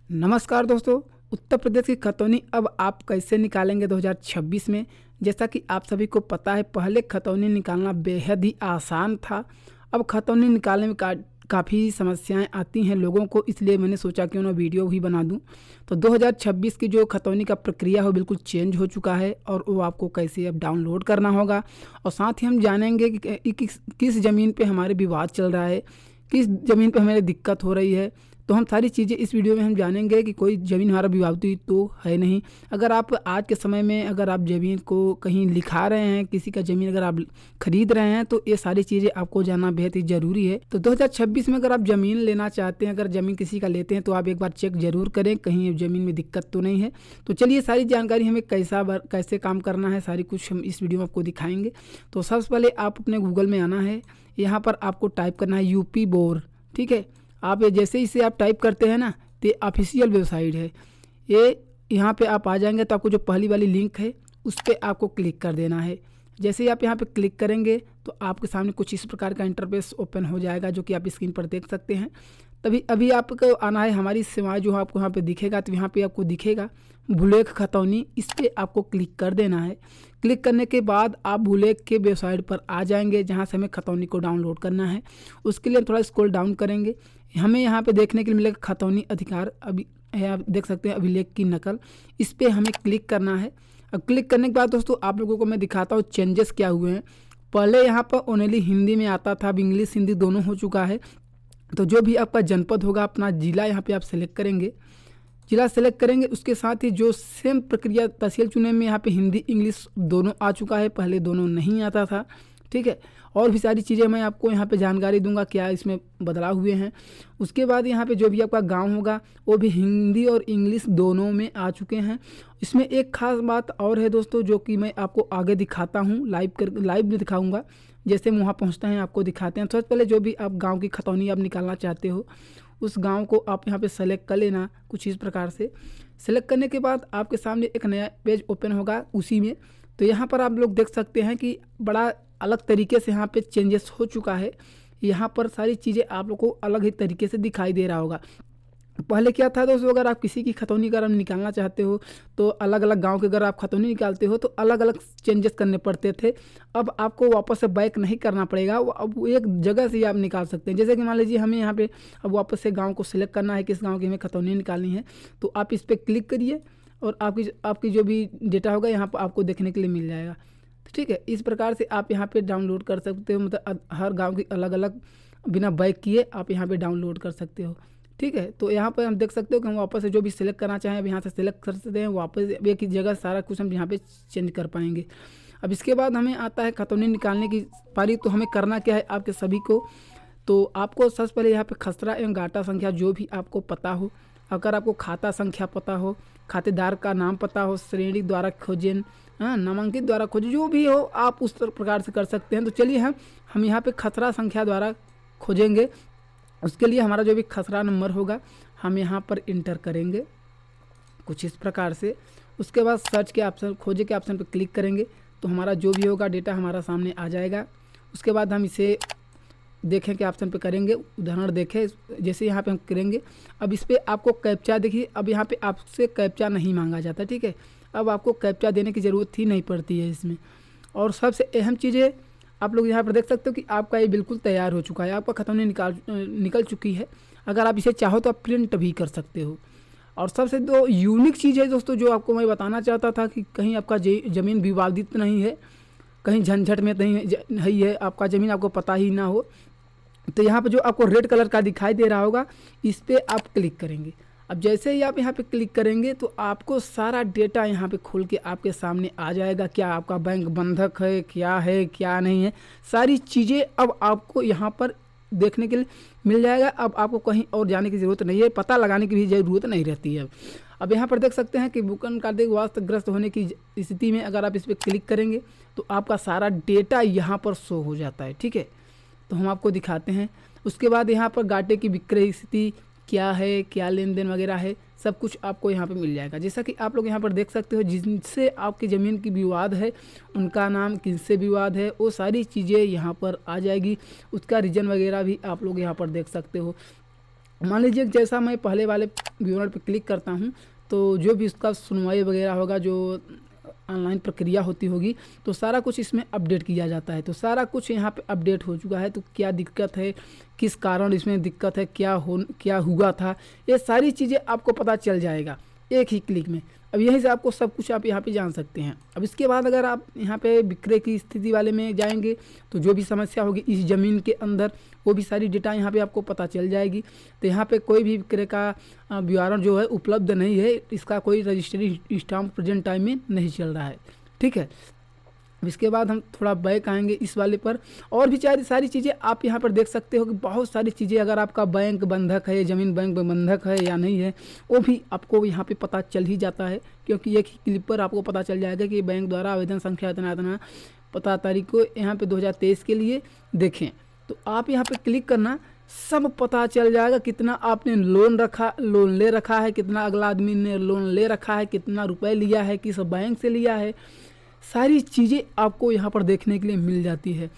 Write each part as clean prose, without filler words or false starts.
नमस्कार दोस्तों। उत्तर प्रदेश की खतौनी अब आप कैसे निकालेंगे 2026 में। जैसा कि आप सभी को पता है, पहले खतौनी निकालना बेहद ही आसान था। अब खतौनी निकालने में काफ़ी समस्याएं आती हैं लोगों को, इसलिए मैंने सोचा क्यों ना वीडियो भी बना दूं। तो 2026 की जो खतौनी का प्रक्रिया है बिल्कुल चेंज हो चुका है और वो आपको कैसे अब डाउनलोड करना होगा। और साथ ही हम जानेंगे कि किस ज़मीन पे हमारे विवाद चल रहा है, किस ज़मीन पे हमें दिक्कत हो रही है। तो हम सारी चीज़ें इस वीडियो में हम जानेंगे कि कोई ज़मीन हमारा विवादित तो है नहीं। अगर आप आज के समय में अगर आप ज़मीन को कहीं लिखा रहे हैं, किसी का ज़मीन अगर आप खरीद रहे हैं, तो ये सारी चीज़ें आपको जानना बेहद ही ज़रूरी है। तो 2026 में अगर आप ज़मीन लेना चाहते हैं, अगर ज़मीन किसी का लेते हैं, तो आप एक बार चेक ज़रूर करें कहीं ज़मीन में दिक्कत तो नहीं है। तो चलिए सारी जानकारी हमें कैसे काम करना है, सारी कुछ हम इस वीडियो में आपको दिखाएंगे। तो सबसे पहले आप अपने गूगल में आना है। यहाँ पर आपको टाइप करना है यूपी बोर। ठीक है, आप ये जैसे इसे आप टाइप करते हैं ना, तो ये ऑफिशियल वेबसाइट है। ये यहाँ पे आप आ जाएंगे तो आपको जो पहली वाली लिंक है उस पर आपको क्लिक कर देना है। जैसे ही आप यहाँ पे क्लिक करेंगे तो आपके सामने कुछ इस प्रकार का इंटरफेस ओपन हो जाएगा, जो कि आप स्क्रीन पर देख सकते हैं। तभी अभी आपको आना है हमारी सेवाएं, जो आपको यहाँ पे दिखेगा। तो यहाँ पे आपको दिखेगा भूलेख खतौनी, इस पर आपको क्लिक कर देना है। क्लिक करने के बाद आप भूलेख के वेबसाइट पर आ जाएंगे, जहाँ से हमें खतौनी को डाउनलोड करना है। उसके लिए हम थोड़ा स्क्रॉल डाउन करेंगे, हमें यहाँ पे देखने के लिए मिलेगा खतौनी अधिकार। अभी आप देख सकते हैं अभिलेख की नकल, इस पर हमें क्लिक करना है। अब क्लिक करने के बाद दोस्तों आप लोगों को मैं दिखाता हूँ चेंजेस क्या हुए हैं। पहले यहाँ पर ओनली हिंदी में आता था, अब इंग्लिश हिंदी दोनों हो चुका है। तो जो भी आपका जनपद होगा, अपना ज़िला यहाँ पे आप सेलेक्ट करेंगे। जिला सेलेक्ट करेंगे, उसके साथ ही जो सेम प्रक्रिया तहसील चुने में यहाँ पे हिंदी इंग्लिश दोनों आ चुका है, पहले दोनों नहीं आता था। ठीक है, और भी सारी चीज़ें मैं आपको यहाँ पे जानकारी दूंगा क्या इसमें बदलाव हुए हैं। उसके बाद यहाँ पे जो भी आपका गांव होगा वो भी हिंदी और इंग्लिश दोनों में आ चुके हैं। इसमें एक खास बात और है दोस्तों, जो कि मैं आपको आगे दिखाता हूँ, लाइव भी दिखाऊँगा। जैसे हम वहाँ पहुँचते हैं आपको दिखाते हैं। सबसे पहले जो भी आप गाँव की खतौनी आप निकालना चाहते हो, उस गांव को आप यहाँ पे सेलेक्ट कर लेना कुछ इस प्रकार से। सेलेक्ट करने के बाद आपके सामने एक नया पेज ओपन होगा उसी में। तो यहाँ पर आप लोग देख सकते हैं कि बड़ा अलग तरीके से यहाँ पे चेंजेस हो चुका है। यहाँ पर सारी चीज़ें आप लोग को अलग ही तरीके से दिखाई दे रहा होगा। पहले क्या था दोस्तों, अगर आप किसी की खतौनी अगर निकालना चाहते हो तो अलग अलग गांव के अगर आप खतौनी निकालते हो तो अलग अलग चेंजेस करने पड़ते थे। अब आपको वापस से बैक नहीं करना पड़ेगा, अब एक जगह से ही आप निकाल सकते हैं। जैसे कि मान लीजिए हमें यहाँ पे अब वापस से गांव को सिलेक्ट करना है, किस गांव की हमें खतौनी निकालनी है। तो आप इस पर क्लिक करिए और आपकी जो भी डेटा होगा यहाँ पर आपको देखने के लिए मिल जाएगा। तो ठीक है, इस प्रकार से आप यहाँ पर डाउनलोड कर सकते हो। मतलब हर गाँव की अलग अलग बिना बैक किए आप यहाँ पर डाउनलोड कर सकते हो। ठीक है, तो यहाँ पर हम देख सकते हो कि हम वापस से जो भी सिलेक्ट करना चाहें अब यहाँ से सिलेक्ट कर सकते हैं। वापस एक ही जगह सारा कुछ हम यहाँ पे चेंज कर पाएंगे। अब इसके बाद हमें आता है खतौनी निकालने की पारी। तो हमें करना क्या है आपके सभी को, तो आपको सबसे पहले यहाँ पे खसरा एवं गाटा संख्या जो भी आपको पता हो, अगर आपको खाता संख्या पता हो, खातेदार का नाम पता हो, श्रेणी द्वारा खोजें, नामांकित द्वारा खोजें, जो भी हो आप उस प्रकार से कर सकते हैं। तो चलिए हम यहाँ पे खसरा संख्या द्वारा खोजेंगे। उसके लिए हमारा जो भी खसरा नंबर होगा हम यहाँ पर इंटर करेंगे कुछ इस प्रकार से। उसके बाद सर्च के ऑप्शन, खोजे के ऑप्शन पर क्लिक करेंगे तो हमारा जो भी होगा डेटा हमारा सामने आ जाएगा। उसके बाद हम इसे देखें के ऑप्शन पे करेंगे, उदाहरण देखें। जैसे यहाँ पे हम करेंगे, अब इस पर आपको कैप्चा देखिए, अब यहाँ पे आपसे कैप्चा नहीं मांगा जाता। ठीक है, अब आपको कैप्चा देने की ज़रूरत ही नहीं पड़ती है इसमें। और सबसे अहम चीज़ें आप लोग यहाँ पर देख सकते हो कि आपका ये बिल्कुल तैयार हो चुका है, आपका खतौनी निकल चुकी है। अगर आप इसे चाहो तो आप प्रिंट भी कर सकते हो। और सबसे दो यूनिक चीज़ है दोस्तों जो आपको मैं बताना चाहता था कि कहीं आपका ज़मीन विवादित नहीं है, कहीं झंझट में नहीं है, आपका ज़मीन आपको पता ही ना हो। तो यहाँ पर जो आपको रेड कलर का दिखाई दे रहा होगा इस पर आप क्लिक करेंगे। अब जैसे ही आप यहाँ पे क्लिक करेंगे तो आपको सारा डेटा यहाँ पे खोल के आपके सामने आ जाएगा। क्या आपका बैंक बंधक है, क्या नहीं है, सारी चीज़ें अब आपको यहाँ पर देखने के लिए मिल जाएगा। अब आपको कहीं और जाने की ज़रूरत नहीं है, पता लगाने की भी ज़रूरत नहीं रहती है। अब यहाँ पर देख सकते हैं कि भूखंड कार्तिक वास्तुग्रस्त होने की स्थिति में अगर आप इस पर क्लिक करेंगे तो आपका सारा डेटा यहाँ पर शो हो जाता है। ठीक है, तो हम आपको दिखाते हैं। उसके बाद यहाँ पर गाटे की विक्रय स्थिति क्या है, क्या लेन देन वगैरह है, सब कुछ आपको यहाँ पे मिल जाएगा। जैसा कि आप लोग यहाँ पर देख सकते हो, जिनसे आपकी ज़मीन की विवाद है उनका नाम, किससे विवाद है, वो सारी चीज़ें यहाँ पर आ जाएगी। उसका रीजन वगैरह भी आप लोग यहाँ पर देख सकते हो। मान लीजिए जैसा मैं पहले वाले विवरण पर क्लिक करता हूँ तो जो भी उसका सुनवाई वगैरह होगा, जो ऑनलाइन प्रक्रिया होती होगी, तो सारा कुछ इसमें अपडेट किया जाता है। तो सारा कुछ यहाँ पे अपडेट हो चुका है। तो क्या दिक्कत है, किस कारण इसमें दिक्कत है, क्या हुआ था, ये सारी चीज़ें आपको पता चल जाएगा एक ही क्लिक में। अब यहीं से आपको सब कुछ आप यहाँ पे जान सकते हैं। अब इसके बाद अगर आप यहाँ पे विक्रय की स्थिति वाले में जाएंगे तो जो भी समस्या होगी इस ज़मीन के अंदर, वो भी सारी डेटा यहाँ पे आपको पता चल जाएगी। तो यहाँ पे कोई भी विक्रय का विवरण जो है उपलब्ध नहीं है, इसका कोई रजिस्ट्री स्टाम्प प्रेजेंट टाइम में नहीं चल रहा है। ठीक है, इसके बाद हम थोड़ा बैक आएंगे इस वाले पर, और भी सारी चीज़ें आप यहाँ पर देख सकते हो कि बहुत सारी चीज़ें, अगर आपका बैंक बंधक है, ज़मीन बैंक में बंधक है या नहीं है, वो भी आपको यहाँ पे पता चल ही जाता है, क्योंकि एक ही क्लिक पर आपको पता चल जाएगा कि बैंक द्वारा आवेदन संख्या इतना पता तारीख को यहाँ पे 2023 के लिए देखें। तो आप यहाँ पे क्लिक करना, सब पता चल जाएगा कितना आपने लोन ले रखा है, कितना अगला आदमी ने लोन ले रखा है, कितना रुपए लिया है, किस बैंक से लिया है, सारी चीज़ें आपको यहाँ पर देखने के लिए मिल जाती है।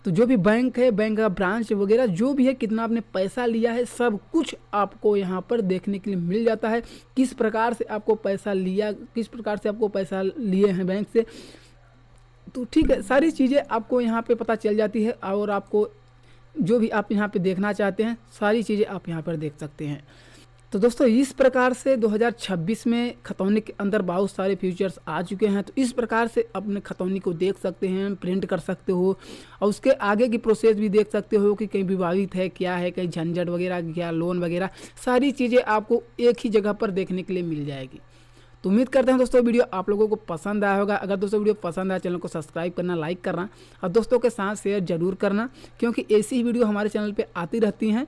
तो जो भी बैंक है, बैंक का ब्रांच वगैरह जो भी है, कितना आपने पैसा लिया है, सब कुछ आपको यहाँ पर देखने के लिए मिल जाता है। किस प्रकार से आपको पैसा लिया, किस प्रकार से आपको पैसा लिए हैं बैंक से, तो ठीक है, सारी चीज़ें आपको यहाँ पे पता चल जाती है। और आपको जो भी आप यहाँ पे देखना चाहते हैं सारी चीज़ें आप यहाँ पर देख सकते हैं। तो दोस्तों इस प्रकार से 2026 में खतौनी के अंदर बहुत सारे फीचर्स आ चुके हैं। तो इस प्रकार से अपने खतौनी को देख सकते हैं, प्रिंट कर सकते हो, और उसके आगे की प्रोसेस भी देख सकते हो कि कहीं विवादित है क्या है, कहीं झंझट वगैरह क्या, लोन वगैरह, सारी चीज़ें आपको एक ही जगह पर देखने के लिए मिल जाएगी। तो उम्मीद करते हैं दोस्तों वीडियो आप लोगों को पसंद आया होगा। अगर दोस्तों वीडियो पसंद आया, चैनल को सब्सक्राइब करना, लाइक करना और दोस्तों के साथ शेयर जरूर करना, क्योंकि ऐसी ही वीडियो हमारे चैनल पे आती रहती हैं